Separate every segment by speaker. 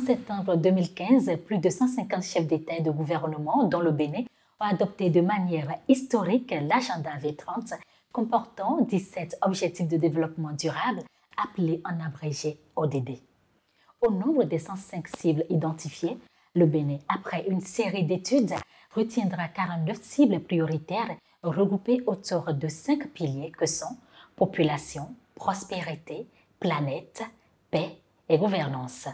Speaker 1: septembre 2015, plus de 150 chefs d'État et de gouvernement, dont le Bénin, ont adopté de manière historique l'agenda V30 comportant 17 objectifs de développement durable appelés en abrégé ODD. Au nombre des 105 cibles identifiées, le Bénin, après une série d'études, retiendra 49 cibles prioritaires regroupées autour de 5 piliers que sont population, prospérité, planète, paix et gouvernance.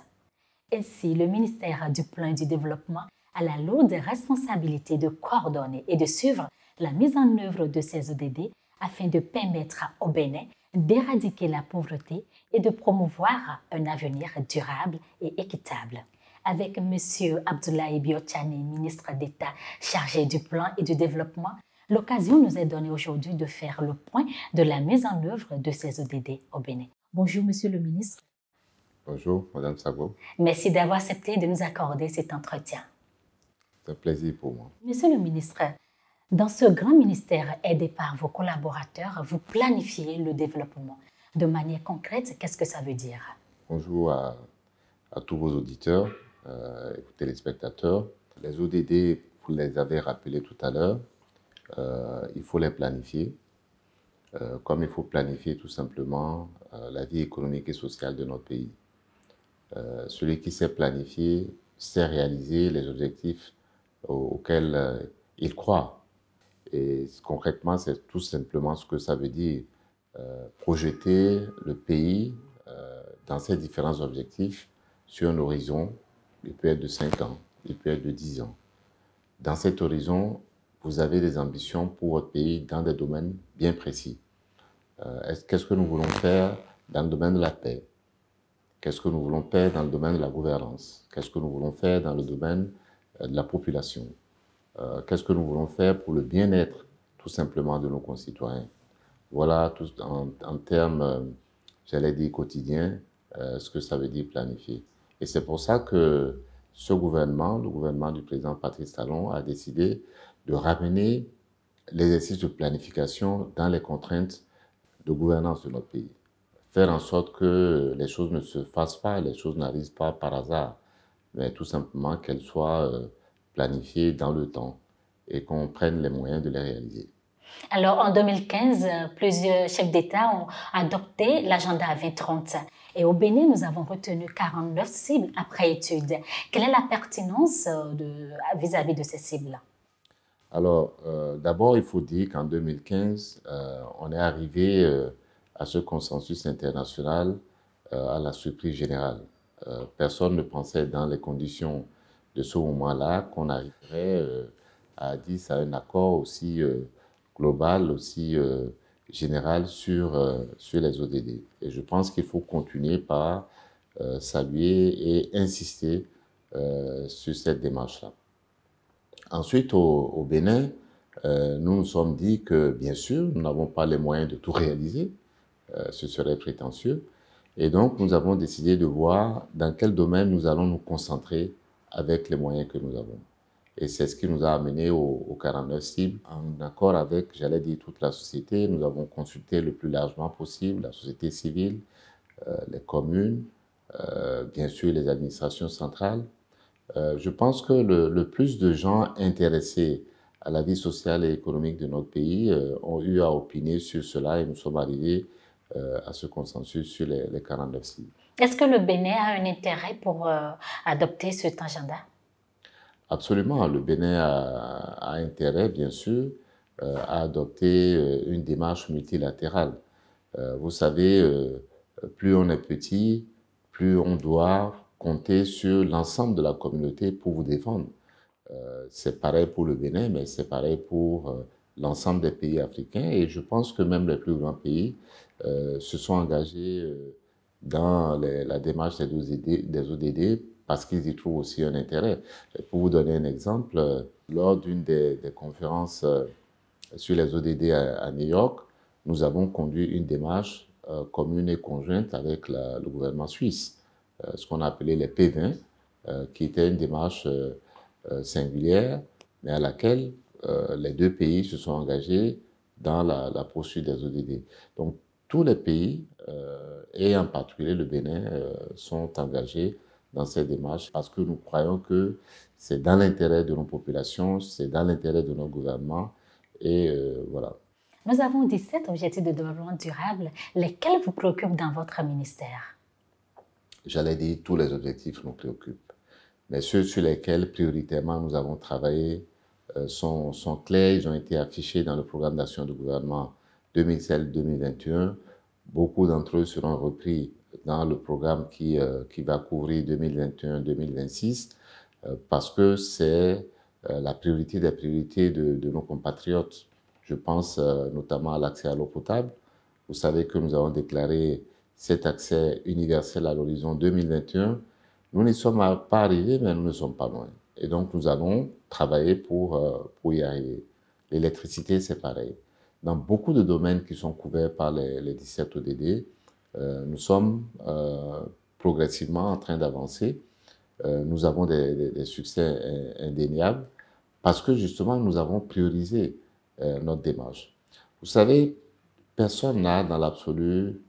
Speaker 1: Ainsi, le ministère du Plan et du Développement a la lourde responsabilité de coordonner et de suivre la mise en œuvre de ces ODD afin de permettre au Bénin d'éradiquer la pauvreté et de promouvoir un avenir durable et équitable. Avec M. Abdoulaye Biotchane, ministre d'État chargé du Plan et du Développement, l'occasion nous est donnée aujourd'hui de faire le point de la mise en œuvre de ces ODD au Bénin. Bonjour, Monsieur le ministre.
Speaker 2: Bonjour, Madame Sago.
Speaker 1: Merci d'avoir accepté de nous accorder cet entretien.
Speaker 2: C'est un plaisir pour moi.
Speaker 1: Monsieur le ministre, dans ce grand ministère aidé par vos collaborateurs, vous planifiez le développement. De manière concrète, qu'est-ce que ça veut dire?
Speaker 2: Bonjour à tous vos auditeurs et vos téléspectateurs. Les ODD, vous les avez rappelés tout à l'heure, il faut les planifier, comme il faut planifier tout simplement la vie économique et sociale de notre pays. Celui qui sait planifier sait réaliser les objectifs auxquels il croit. Et concrètement, c'est tout simplement ce que ça veut dire. Projeter le pays dans ses différents objectifs sur un horizon, il peut être de 5 ans, il peut être de 10 ans. Dans cet horizon, vous avez des ambitions pour votre pays dans des domaines bien précis. Qu'est-ce que nous voulons faire dans le domaine de la paix? Qu'est-ce que nous voulons faire dans le domaine de la gouvernance? Qu'est-ce que nous voulons faire dans le domaine de la population? Qu'est-ce que nous voulons faire pour le bien-être, tout simplement, de nos concitoyens? Voilà, tout, en termes, j'allais dire, quotidiens, ce que ça veut dire planifier. Et c'est pour ça que ce gouvernement, le gouvernement du président Patrice Talon, a décidé de ramener l'exercice de planification dans les contraintes de gouvernance de notre pays. Faire en sorte que les choses ne se fassent pas, les choses n'arrivent pas par hasard, mais tout simplement qu'elles soient planifiées dans le temps et qu'on prenne les moyens de les réaliser.
Speaker 1: Alors, en 2015, plusieurs chefs d'État ont adopté l'agenda 2030. Et au Bénin, nous avons retenu 49 cibles après étude. Quelle est la pertinence vis-à-vis de ces cibles-là?
Speaker 2: Alors, d'abord, il faut dire qu'en 2015, on est arrivé à ce consensus international à la surprise générale. Personne ne pensait dans les conditions de ce moment-là qu'on arriverait à 10 à un accord aussi global, aussi général sur les ODD. Et je pense qu'il faut continuer par saluer et insister sur cette démarche-là. Ensuite, au Bénin, nous nous sommes dit que, bien sûr, nous n'avons pas les moyens de tout réaliser, ce serait prétentieux. Et donc, nous avons décidé de voir dans quel domaine nous allons nous concentrer avec les moyens que nous avons. Et c'est ce qui nous a amené aux 49 cibles. En accord avec, j'allais dire, toute la société, nous avons consulté le plus largement possible la société civile, les communes, bien sûr les administrations centrales. Je pense que le plus de gens intéressés à la vie sociale et économique de notre pays ont eu à opiner sur cela et nous sommes arrivés à ce consensus sur les 49 cibles.
Speaker 1: Est-ce que le Bénin a un intérêt pour adopter cet agenda?
Speaker 2: Absolument. Le Bénin a intérêt, bien sûr, à adopter une démarche multilatérale. Vous savez, plus on est petit, plus on doit compter sur l'ensemble de la communauté pour vous défendre. C'est pareil pour le Bénin, mais c'est pareil pour l'ensemble des pays africains. Et je pense que même les plus grands pays se sont engagés dans la démarche des ODD parce qu'ils y trouvent aussi un intérêt. Et pour vous donner un exemple, lors d'une des conférences sur les ODD à New York, nous avons conduit une démarche commune et conjointe avec le gouvernement suisse, ce qu'on a appelé les P20, qui était une démarche singulière, mais à laquelle les deux pays se sont engagés dans la poursuite des ODD. Donc, tous les pays, et en particulier le Bénin, sont engagés dans cette démarche parce que nous croyons que c'est dans l'intérêt de nos populations, c'est dans l'intérêt de nos gouvernements et voilà.
Speaker 1: Nous avons 17 objectifs de développement durable. Lesquels vous préoccupent dans votre ministère?
Speaker 2: J'allais dire tous les objectifs nous préoccupent, mais ceux sur lesquels prioritairement nous avons travaillé sont clairs, ils ont été affichés dans le programme d'action du gouvernement 2016-2021. Beaucoup d'entre eux seront repris dans le programme qui va couvrir 2021-2026 parce que c'est la priorité des priorités de nos compatriotes. Je pense notamment à l'accès à l'eau potable. Vous savez que nous avons déclaré cet accès universel à l'horizon 2021. Nous n'y sommes pas arrivés, mais nous ne sommes pas loin. Et donc, nous allons travailler pour y arriver. L'électricité, c'est pareil. Dans beaucoup de domaines qui sont couverts par les 17 ODD, nous sommes progressivement en train d'avancer. Nous avons des succès indéniables parce que justement, nous avons priorisé notre démarche. Vous savez, personne n'a dans l'absolu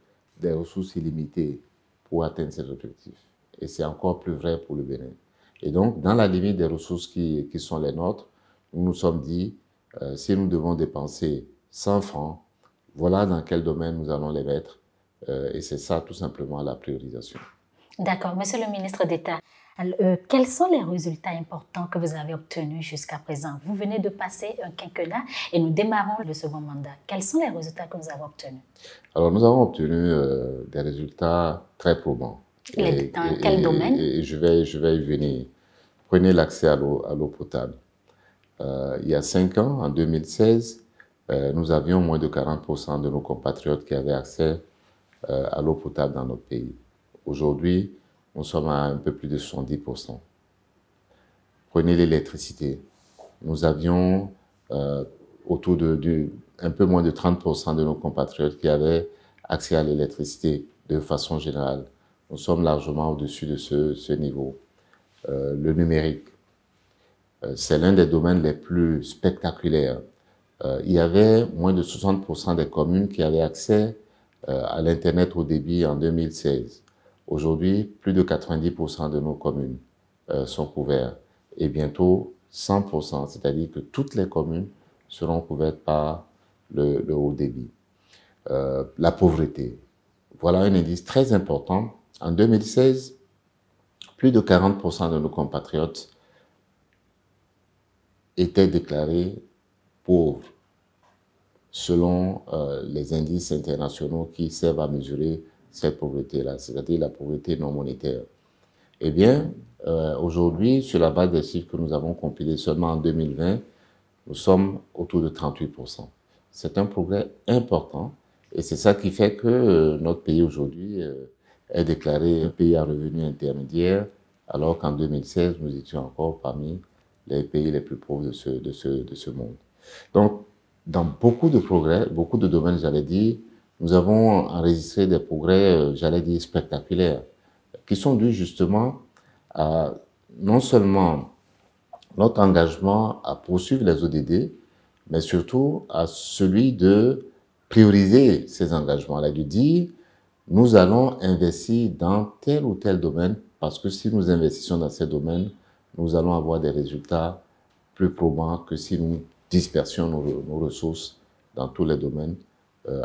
Speaker 2: des ressources illimitées pour atteindre cet objectif. Et c'est encore plus vrai pour le Bénin. Et donc, dans la limite des ressources qui sont les nôtres, nous nous sommes dit, si nous devons dépenser 100 francs, voilà dans quel domaine nous allons les mettre. Et c'est ça tout simplement la priorisation.
Speaker 1: D'accord. Monsieur le ministre d'État, quels sont les résultats importants que vous avez obtenus jusqu'à présent? Vous venez de passer un quinquennat et nous démarrons le second mandat. Quels sont les résultats que vous avez obtenus?
Speaker 2: Alors, nous avons obtenu des résultats très probants.
Speaker 1: Dans quel domaine?
Speaker 2: Et je vais y venir. Prenez l'accès à l'eau potable. Il y a 5 ans, en 2016, nous avions moins de 40% de nos compatriotes qui avaient accès à l'eau potable dans notre pays. Aujourd'hui, nous sommes à un peu plus de 70%. Prenez l'électricité. Nous avions autour un peu moins de 30% de nos compatriotes qui avaient accès à l'électricité de façon générale. Nous sommes largement au-dessus de ce niveau. Le numérique, c'est l'un des domaines les plus spectaculaires. Il y avait moins de 60% des communes qui avaient accès à l'Internet haut débit en 2016. Aujourd'hui, plus de 90% de nos communes sont couvertes et bientôt 100%, c'est-à-dire que toutes les communes seront couvertes par le haut débit. La pauvreté, voilà un indice très important. En 2016, plus de 40% de nos compatriotes étaient déclarés pauvres selon les indices internationaux qui servent à mesurer cette pauvreté-là, c'est-à-dire la pauvreté non monétaire. Eh bien, aujourd'hui, sur la base des chiffres que nous avons compilés seulement en 2020, nous sommes autour de 38%. C'est un progrès important et c'est ça qui fait que notre pays aujourd'hui est déclaré un pays à revenu intermédiaire, alors qu'en 2016, nous étions encore parmi les pays les plus pauvres de ce monde. Donc, dans beaucoup de progrès, beaucoup de domaines, j'allais dire, nous avons enregistré des progrès, j'allais dire, spectaculaires, qui sont dus justement à non seulement notre engagement à poursuivre les ODD, mais surtout à celui de prioriser ces engagements-là, de dire nous allons investir dans tel ou tel domaine parce que si nous investissons dans ces domaines, nous allons avoir des résultats plus probants que si nous dispersions nos ressources dans tous les domaines,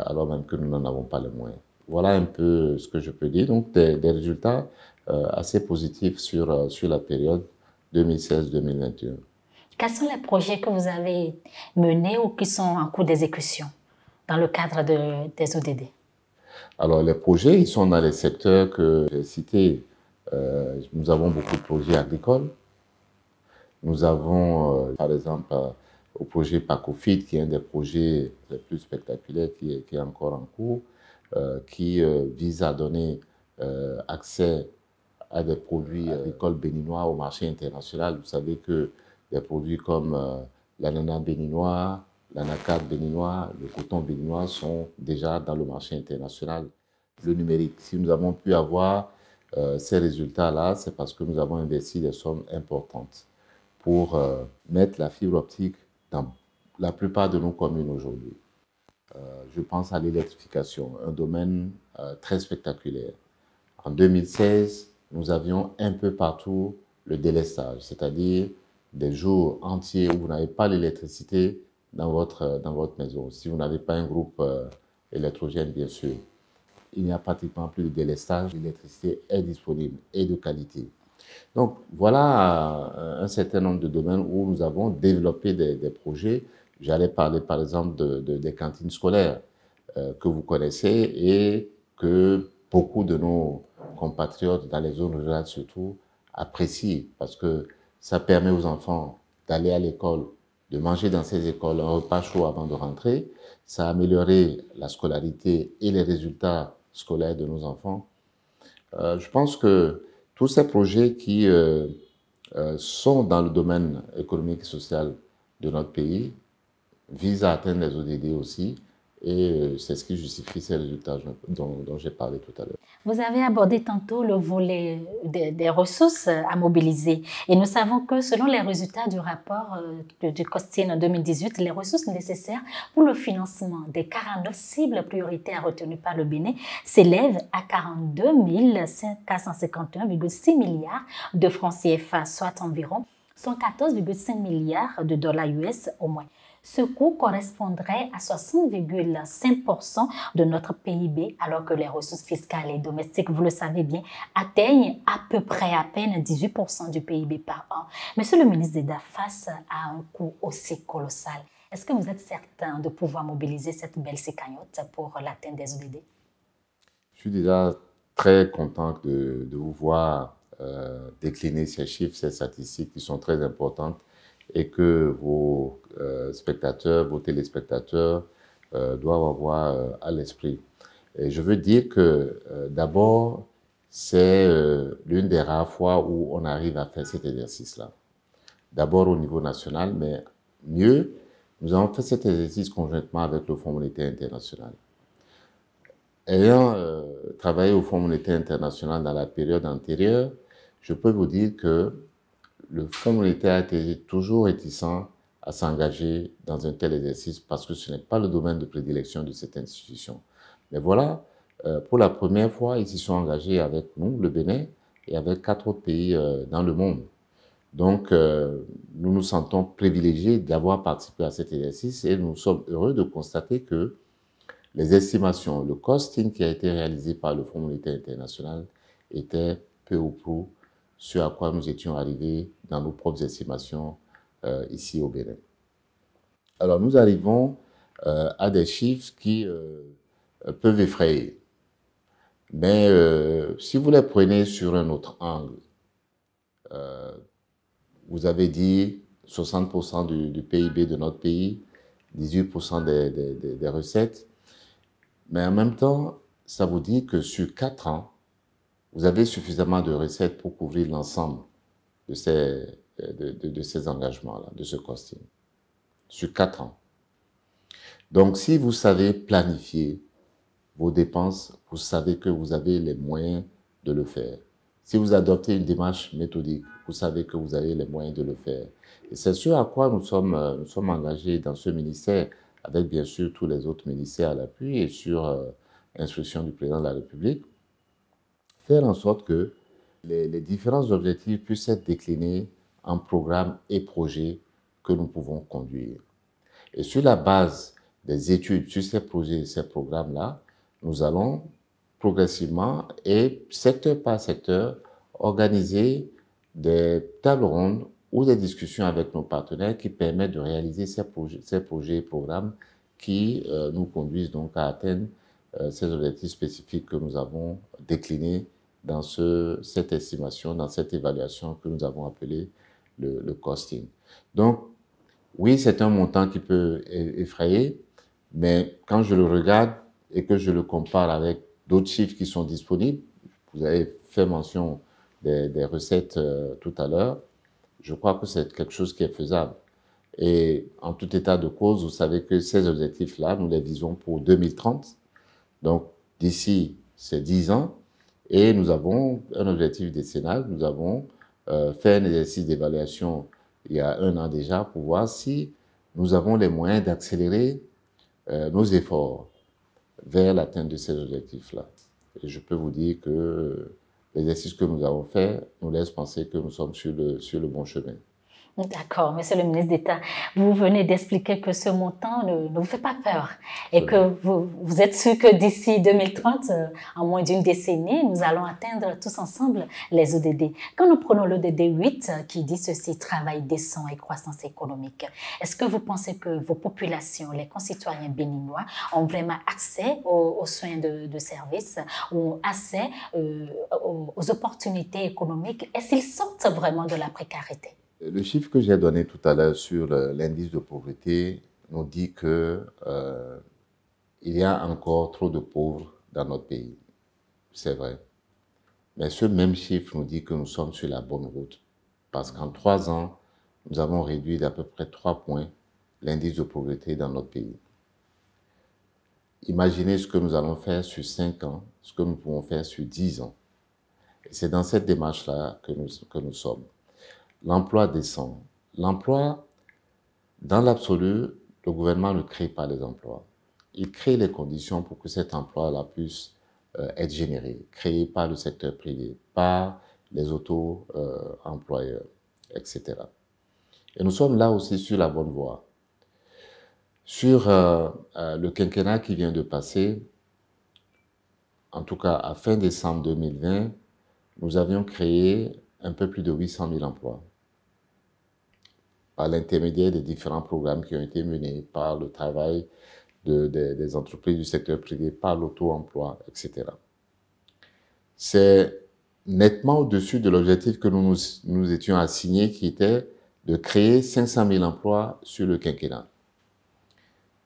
Speaker 2: alors même que nous n'en avons pas les moyens. Voilà un peu ce que je peux dire. Donc, des résultats assez positifs sur la période 2016-2021.
Speaker 1: Quels sont les projets que vous avez menés ou qui sont en cours d'exécution dans le cadre des ODD?
Speaker 2: Alors, les projets, ils sont dans les secteurs que j'ai cités. Nous avons beaucoup de projets agricoles. Nous avons, par exemple, au projet PACOFIT, qui est un des projets les plus spectaculaires qui est encore en cours, qui vise à donner accès à des produits agricoles béninois au marché international. Vous savez que des produits comme l'ananas béninois, l'anacarde béninois, le coton béninois sont déjà dans le marché international. Le numérique, si nous avons pu avoir ces résultats-là, c'est parce que nous avons investi des sommes importantes pour mettre la fibre optique dans la plupart de nos communes aujourd'hui. Je pense à l'électrification, un domaine très spectaculaire. En 2016, nous avions un peu partout le délestage, c'est-à-dire des jours entiers où vous n'avez pas l'électricité dans votre maison. Si vous n'avez pas un groupe électrogène, bien sûr, il n'y a pratiquement plus de délestage, l'électricité est disponible et de qualité. Donc voilà un certain nombre de domaines où nous avons développé des projets. J'allais parler par exemple des cantines scolaires que vous connaissez et que beaucoup de nos compatriotes dans les zones rurales surtout apprécient parce que ça permet aux enfants d'aller à l'école, de manger dans ces écoles un repas chaud avant de rentrer. Ça a amélioré la scolarité et les résultats scolaires de nos enfants. Je pense que tous ces projets qui sont dans le domaine économique et social de notre pays visent à atteindre les ODD aussi. Et c'est ce qui justifie ces résultats dont j'ai parlé tout à l'heure.
Speaker 1: Vous avez abordé tantôt le volet des ressources à mobiliser. Et nous savons que selon les résultats du rapport du COSTIN en 2018, les ressources nécessaires pour le financement des 49 cibles prioritaires retenues par le Bénin s'élèvent à 42 451,6 milliards de francs CFA, soit environ 114,5 milliards de dollars US au moins. Ce coût correspondrait à 60,5% de notre PIB, alors que les ressources fiscales et domestiques, vous le savez bien, atteignent à peu près à peine 18% du PIB par an. Monsieur le ministre d'État, face à un coût aussi colossal, est-ce que vous êtes certain de pouvoir mobiliser cette belle cagnotte pour l'atteinte des ODD?
Speaker 2: Je suis déjà très content de vous voir décliner ces chiffres, ces statistiques qui sont très importantes et que vos spectateurs, vos téléspectateurs doivent avoir à l'esprit. Et je veux dire que d'abord, c'est l'une des rares fois où on arrive à faire cet exercice-là. D'abord au niveau national, mais mieux, nous avons fait cet exercice conjointement avec le Fonds monétaire international. Ayant travaillé au Fonds monétaire international dans la période antérieure, je peux vous dire que le Fonds monétaire a été toujours réticent à s'engager dans un tel exercice parce que ce n'est pas le domaine de prédilection de cette institution. Mais voilà, pour la première fois, ils s'y sont engagés avec nous, le Bénin, et avec 4 autres pays dans le monde. Donc, nous nous sentons privilégiés d'avoir participé à cet exercice et nous sommes heureux de constater que les estimations, le costing qui a été réalisé par le Fonds monétaire international était peu ou prou ce à quoi nous étions arrivés dans nos propres estimations ici au Bénin. Alors, nous arrivons à des chiffres qui peuvent effrayer. Mais si vous les prenez sur un autre angle, vous avez dit 60% du PIB de notre pays, 18% des recettes, mais en même temps, ça vous dit que sur 4 ans, vous avez suffisamment de recettes pour couvrir l'ensemble de ces engagements-là, de ce costing, sur 4 ans. Donc, si vous savez planifier vos dépenses, vous savez que vous avez les moyens de le faire. Si vous adoptez une démarche méthodique, vous savez que vous avez les moyens de le faire. Et c'est ce à quoi nous sommes engagés dans ce ministère, avec bien sûr tous les autres ministères à l'appui et sur instruction du président de la République, faire en sorte que les différents objectifs puissent être déclinés en programmes et projets que nous pouvons conduire. Et sur la base des études sur ces projets et ces programmes-là, nous allons progressivement et secteur par secteur organiser des tables rondes ou des discussions avec nos partenaires qui permettent de réaliser ces projets et programmes qui nous conduisent donc à atteindre ces objectifs spécifiques que nous avons déclinés dans cette estimation, dans cette évaluation que nous avons appelée le costing. Donc, oui, c'est un montant qui peut effrayer, mais quand je le regarde et que je le compare avec d'autres chiffres qui sont disponibles, vous avez fait mention des recettes tout à l'heure, je crois que c'est quelque chose qui est faisable. Et en tout état de cause, vous savez que ces objectifs-là, nous les visons pour 2030. Donc, d'ici ces 10 ans, et nous avons un objectif décennal, nous avons fait un exercice d'évaluation il y a 1 an déjà pour voir si nous avons les moyens d'accélérer nos efforts vers l'atteinte de ces objectifs-là. Et je peux vous dire que l'exercice que nous avons fait nous laisse penser que nous sommes sur le bon chemin.
Speaker 1: D'accord, Monsieur le ministre d'État, vous venez d'expliquer que ce montant ne vous fait pas peur et que vous êtes sûr que d'ici 2030, en moins d'une décennie, nous allons atteindre tous ensemble les ODD. Quand nous prenons l'ODD 8 qui dit ceci, travail décent et croissance économique, est-ce que vous pensez que vos populations, les concitoyens béninois, ont vraiment accès aux soins de service, ont accès aux opportunités économiques? Est-ce qu'ils sortent vraiment de la précarité?
Speaker 2: Le chiffre que j'ai donné tout à l'heure sur l'indice de pauvreté nous dit que il y a encore trop de pauvres dans notre pays. C'est vrai. Mais ce même chiffre nous dit que nous sommes sur la bonne route. Parce qu'en 3 ans, nous avons réduit d'à peu près 3 points l'indice de pauvreté dans notre pays. Imaginez ce que nous allons faire sur 5 ans, ce que nous pouvons faire sur 10 ans. Et c'est dans cette démarche-là que nous sommes. L'emploi décent. L'emploi, dans l'absolu, le gouvernement ne crée pas les emplois. Il crée les conditions pour que cet emploi-là puisse être généré, créé par le secteur privé, par les auto-employeurs, etc. Et nous sommes là aussi sur la bonne voie. Sur le quinquennat qui vient de passer, en tout cas à fin décembre 2020, nous avions créé un peu plus de 800 000 emplois par l'intermédiaire des différents programmes qui ont été menés, par le travail des entreprises du secteur privé, par l'auto-emploi, etc. C'est nettement au-dessus de l'objectif que nous étions assignés, qui était de créer 500 000 emplois sur le quinquennat.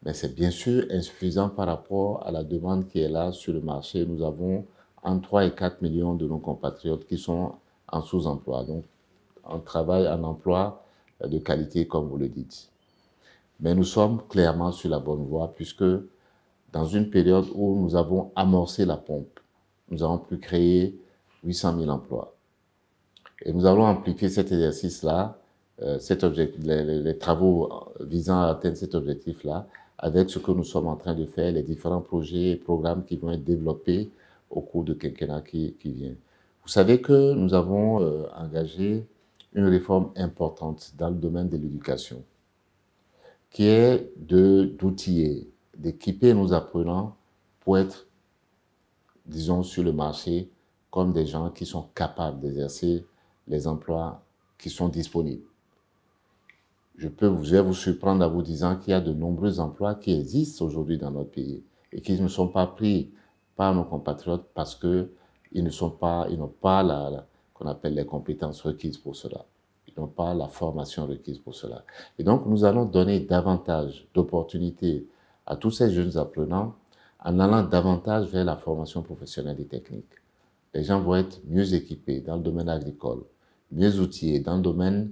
Speaker 2: Mais c'est bien sûr insuffisant par rapport à la demande qui est là sur le marché. Nous avons entre 3 et 4 millions de nos compatriotes qui sont en sous-emploi, donc en travail, en emploi de qualité, comme vous le dites. Mais nous sommes clairement sur la bonne voie, puisque dans une période où nous avons amorcé la pompe, nous avons pu créer 800 000 emplois. Et nous allons amplifier cet exercice-là, les travaux visant à atteindre cet objectif-là, avec ce que nous sommes en train de faire, les différents projets et programmes qui vont être développés au cours du quinquennat qui vient. Vous savez que nous avons engagé une réforme importante dans le domaine de l'éducation, qui est d'outiller, d'équiper nos apprenants pour être, disons, sur le marché comme des gens qui sont capables d'exercer les emplois qui sont disponibles. Je vais vous surprendre en vous disant qu'il y a de nombreux emplois qui existent aujourd'hui dans notre pays et qui ne sont pas pris par nos compatriotes parce qu'ils n'ont pas qu'on appelle les compétences requises pour cela. Ils n'ont pas la formation requise pour cela. Et donc, nous allons donner davantage d'opportunités à tous ces jeunes apprenants en allant davantage vers la formation professionnelle et technique. Les gens vont être mieux équipés dans le domaine agricole, mieux outillés dans le domaine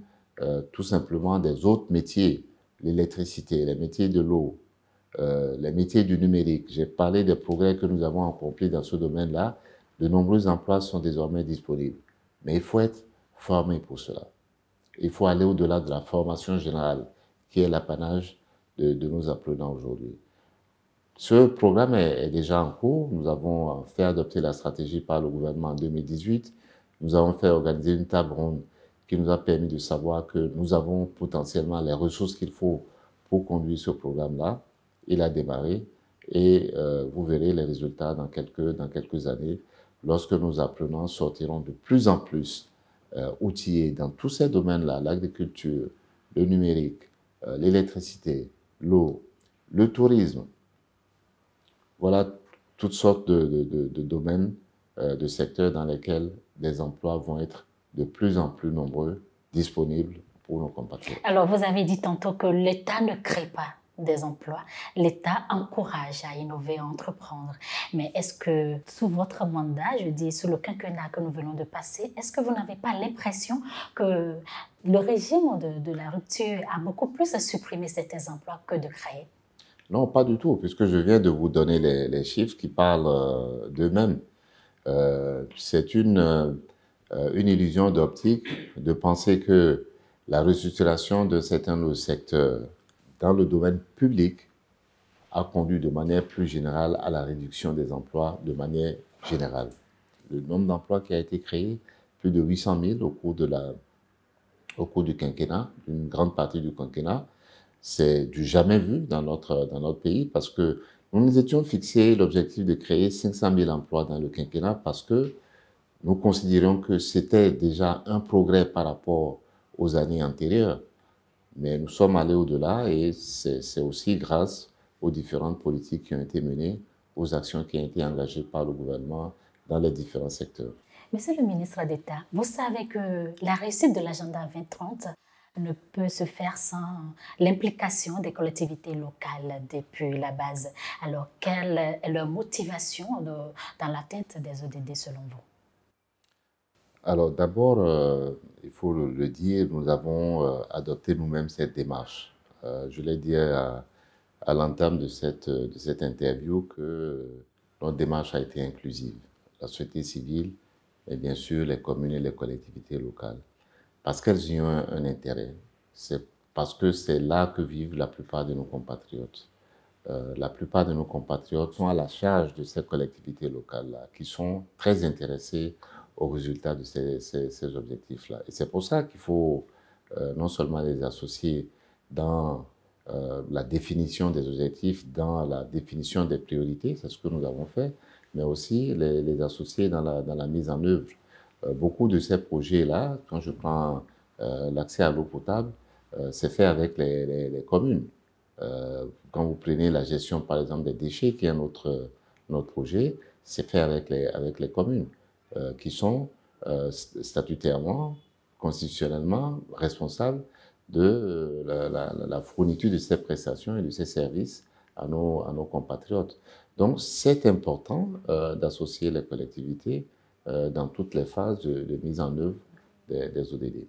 Speaker 2: tout simplement des autres métiers, l'électricité, les métiers de l'eau, les métiers du numérique. J'ai parlé des progrès que nous avons accomplis dans ce domaine-là. De nombreux emplois sont désormais disponibles. Mais il faut être formé pour cela. Il faut aller au-delà de la formation générale, qui est l'apanage de nos apprenants aujourd'hui. Ce programme est déjà en cours. Nous avons fait adopter la stratégie par le gouvernement en 2018. Nous avons fait organiser une table ronde qui nous a permis de savoir que nous avons potentiellement les ressources qu'il faut pour conduire ce programme-là. Il a démarré et vous verrez les résultats dans quelques années, lorsque nos apprenants sortiront de plus en plus outillés dans tous ces domaines-là, l'agriculture, le numérique, l'électricité, l'eau, le tourisme. Voilà toutes sortes de domaines, de secteurs dans lesquels les emplois vont être de plus en plus nombreux, disponibles pour nos compatriotes.
Speaker 1: Alors, vous avez dit tantôt que l'État ne crée pas des emplois. L'État encourage à innover, à entreprendre. Mais est-ce que sous votre mandat, je dis sous le quinquennat que nous venons de passer, est-ce que vous n'avez pas l'impression que le régime de la rupture a beaucoup plus supprimé certains emplois que de créer?
Speaker 2: Non, pas du tout, puisque je viens de vous donner les chiffres qui parlent d'eux-mêmes. C'est une illusion d'optique de penser que la restructuration de certains secteurs dans le domaine public a conduit de manière plus générale à la réduction des emplois de manière générale. le nombre d'emplois qui a été créé, plus de 800 000 au cours du quinquennat, une grande partie du quinquennat. C'est du jamais vu dans notre pays parce que nous nous étions fixés l'objectif de créer 500 000 emplois dans le quinquennat parce que nous considérions que c'était déjà un progrès par rapport aux années antérieures. Mais nous sommes allés au-delà et c'est aussi grâce aux différentes politiques qui ont été menées, aux actions qui ont été engagées par le gouvernement dans les différents secteurs.
Speaker 1: Monsieur le ministre d'État, vous savez que la réussite de l'agenda 2030 ne peut se faire sans l'implication des collectivités locales depuis la base. Alors, quelle est leur motivation dans l'atteinte des ODD selon vous?
Speaker 2: Alors d'abord, il faut le dire, nous avons adopté nous-mêmes cette démarche. Je l'ai dit à l'entame de cette interview que notre démarche a été inclusive. La société civile et bien sûr les communes et les collectivités locales. Parce qu'elles y ont un intérêt. C'est parce que c'est là que vivent la plupart de nos compatriotes. La plupart de nos compatriotes sont à la charge de ces collectivités locales-là, qui sont très intéressées aux résultats de ces objectifs-là. Et c'est pour ça qu'il faut non seulement les associer dans la définition des objectifs, dans la définition des priorités, c'est ce que nous avons fait, mais aussi les associer dans la mise en œuvre. Beaucoup de ces projets-là, quand je prends l'accès à l'eau potable, c'est fait avec les communes. Quand vous prenez la gestion, par exemple, des déchets, qui est notre projet, c'est fait avec les communes, qui sont statutairement, constitutionnellement responsables de la fourniture de ces prestations et de ces services à nos compatriotes. Donc, c'est important d'associer les collectivités dans toutes les phases de mise en œuvre des ODD.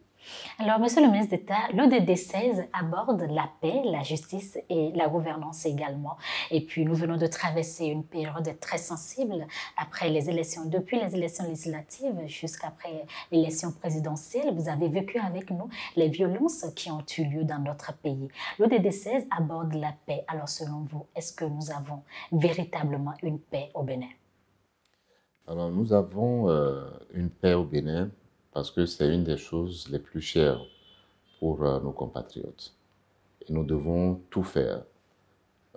Speaker 1: Alors, Monsieur le ministre d'État, l'ODD 16 aborde la paix, la justice et la gouvernance également. Et puis, nous venons de traverser une période très sensible après les élections, depuis les élections législatives jusqu'après l'élection présidentielle. Vous avez vécu avec nous les violences qui ont eu lieu dans notre pays. L'ODD 16 aborde la paix. Alors, selon vous, est-ce que nous avons véritablement une paix au Bénin?
Speaker 2: Alors, nous avons une paix au Bénin parce que c'est une des choses les plus chères pour nos compatriotes. Et nous devons tout faire,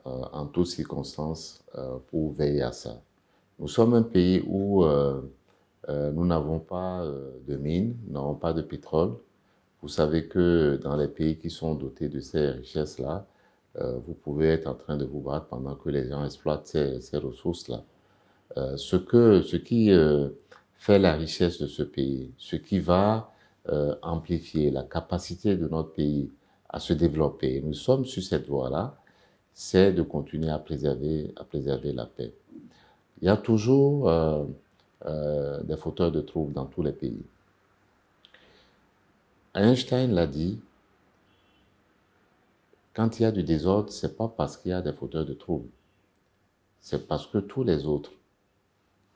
Speaker 2: en toutes circonstances, pour veiller à ça. Nous sommes un pays où nous n'avons pas de mines, nous n'avons pas de pétrole. Vous savez que dans les pays qui sont dotés de ces richesses-là, vous pouvez être en train de vous battre pendant que les gens exploitent ces ressources-là. Ce qui fait la richesse de ce pays, ce qui va amplifier la capacité de notre pays à se développer, et nous sommes sur cette voie-là, c'est de continuer à préserver la paix. Il y a toujours des fauteurs de troubles dans tous les pays. Einstein l'a dit, quand il y a du désordre, ce n'est pas parce qu'il y a des fauteurs de troubles, c'est parce que tous les autres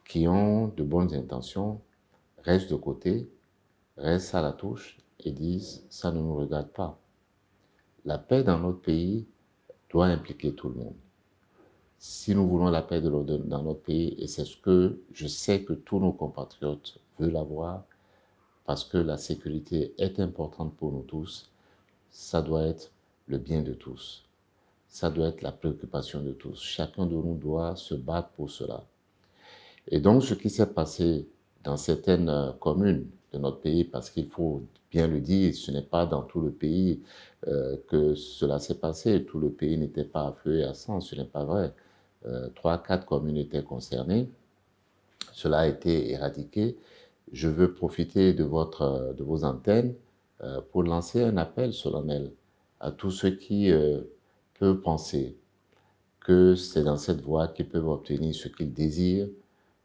Speaker 2: qui ont de bonnes intentions restent de côté, restent à la touche et disent « ça ne nous regarde pas ». La paix dans notre pays doit impliquer tout le monde. Si nous voulons la paix dans notre pays, et c'est ce que je sais que tous nos compatriotes veulent avoir, parce que la sécurité est importante pour nous tous, ça doit être le bien de tous. Ça doit être la préoccupation de tous. Chacun de nous doit se battre pour cela. Et donc, ce qui s'est passé dans certaines communes de notre pays, parce qu'il faut bien le dire, ce n'est pas dans tout le pays que cela s'est passé. Tout le pays n'était pas à feu et à sang, ce n'est pas vrai. 3, 4 communes étaient concernées. Cela a été éradiqué. Je veux profiter de vos antennes pour lancer un appel solennel à tous ceux qui peuvent penser que c'est dans cette voie qu'ils peuvent obtenir ce qu'ils désirent,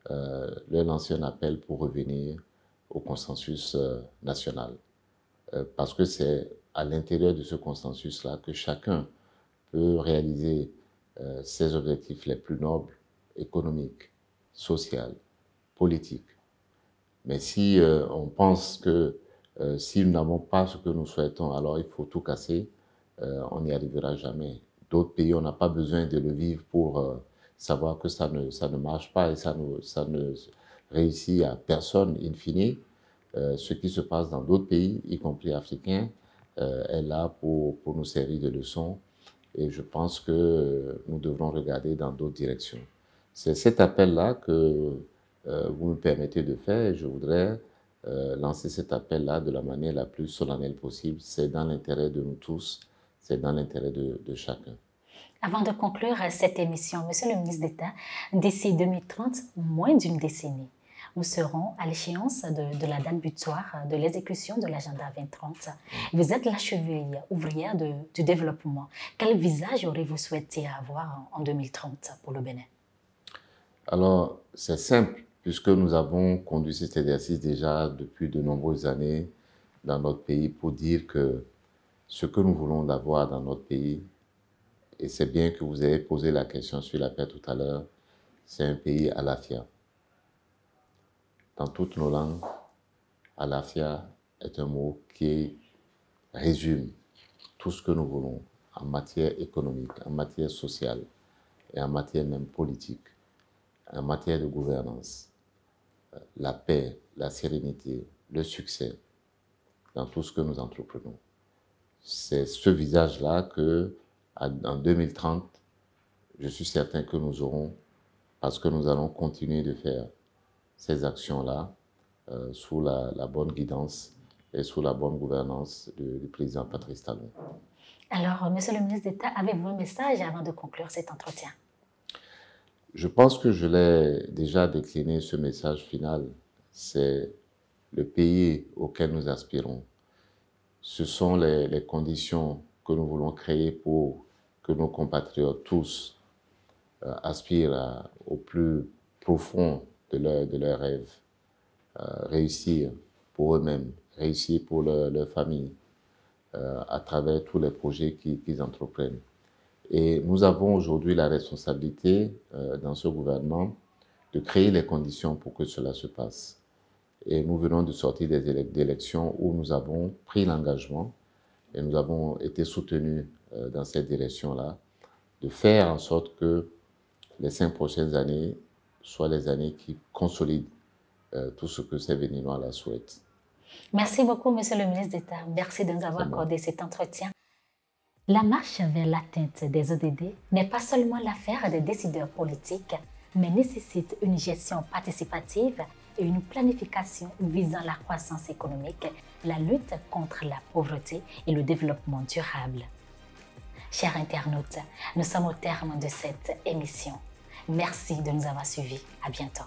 Speaker 2: leur lancer un appel pour revenir au consensus national. Parce que c'est à l'intérieur de ce consensus-là que chacun peut réaliser ses objectifs les plus nobles, économiques, sociaux, politiques. Mais si on pense que si nous n'avons pas ce que nous souhaitons, alors il faut tout casser, on n'y arrivera jamais. D'autres pays, on n'a pas besoin de le vivre pour savoir que ça ne marche pas et ça ne réussit à personne, in fine. Ce qui se passe dans d'autres pays, y compris africains, est là pour nous servir de leçon. Et je pense que nous devrons regarder dans d'autres directions. C'est cet appel-là que vous me permettez de faire et je voudrais lancer cet appel-là de la manière la plus solennelle possible. C'est dans l'intérêt de nous tous, c'est dans l'intérêt de chacun.
Speaker 1: Avant de conclure cette émission, Monsieur le ministre d'État, d'ici 2030, moins d'une décennie, nous serons à l'échéance de la date butoir de l'exécution de l'agenda 2030. Vous êtes la cheville ouvrière du développement. Quel visage aurez-vous souhaité avoir en 2030 pour le Bénin?
Speaker 2: Alors, c'est simple, puisque nous avons conduit cet exercice déjà depuis de nombreuses années dans notre pays pour dire que ce que nous voulons avoir dans notre pays, et c'est bien que vous avez posé la question sur la paix tout à l'heure, c'est un pays à l'afia. Dans toutes nos langues, alafia est un mot qui résume tout ce que nous voulons en matière économique, en matière sociale et en matière même politique, en matière de gouvernance. La paix, la sérénité, le succès dans tout ce que nous entreprenons. C'est ce visage-là que, en 2030, je suis certain que nous aurons, parce que nous allons continuer de faire ces actions-là sous la bonne guidance et sous la bonne gouvernance du président Patrice Talon.
Speaker 1: Alors, Monsieur le ministre d'État, avez-vous un message avant de conclure cet entretien?
Speaker 2: Je pense que je l'ai déjà décliné, ce message final. C'est le pays auquel nous aspirons. Ce sont les conditions que nous voulons créer pour que nos compatriotes tous aspirent au plus profond de leurs rêves, réussir pour eux-mêmes, réussir pour leur famille, à travers tous les projets qu'ils entreprennent. Et nous avons aujourd'hui la responsabilité dans ce gouvernement de créer les conditions pour que cela se passe. Et nous venons de sortir des élections où nous avons pris l'engagement et nous avons été soutenus dans cette direction-là, de faire en sorte que les 5 prochaines années soient les années qui consolident tout ce que ces Béninois la souhaitent.
Speaker 1: Merci beaucoup, Monsieur le ministre d'État. Merci de nous avoir accordé cet entretien. La marche vers l'atteinte des ODD n'est pas seulement l'affaire des décideurs politiques, mais nécessite une gestion participative et une planification visant la croissance économique, la lutte contre la pauvreté et le développement durable. Chers internautes, nous sommes au terme de cette émission. Merci de nous avoir suivis. À bientôt.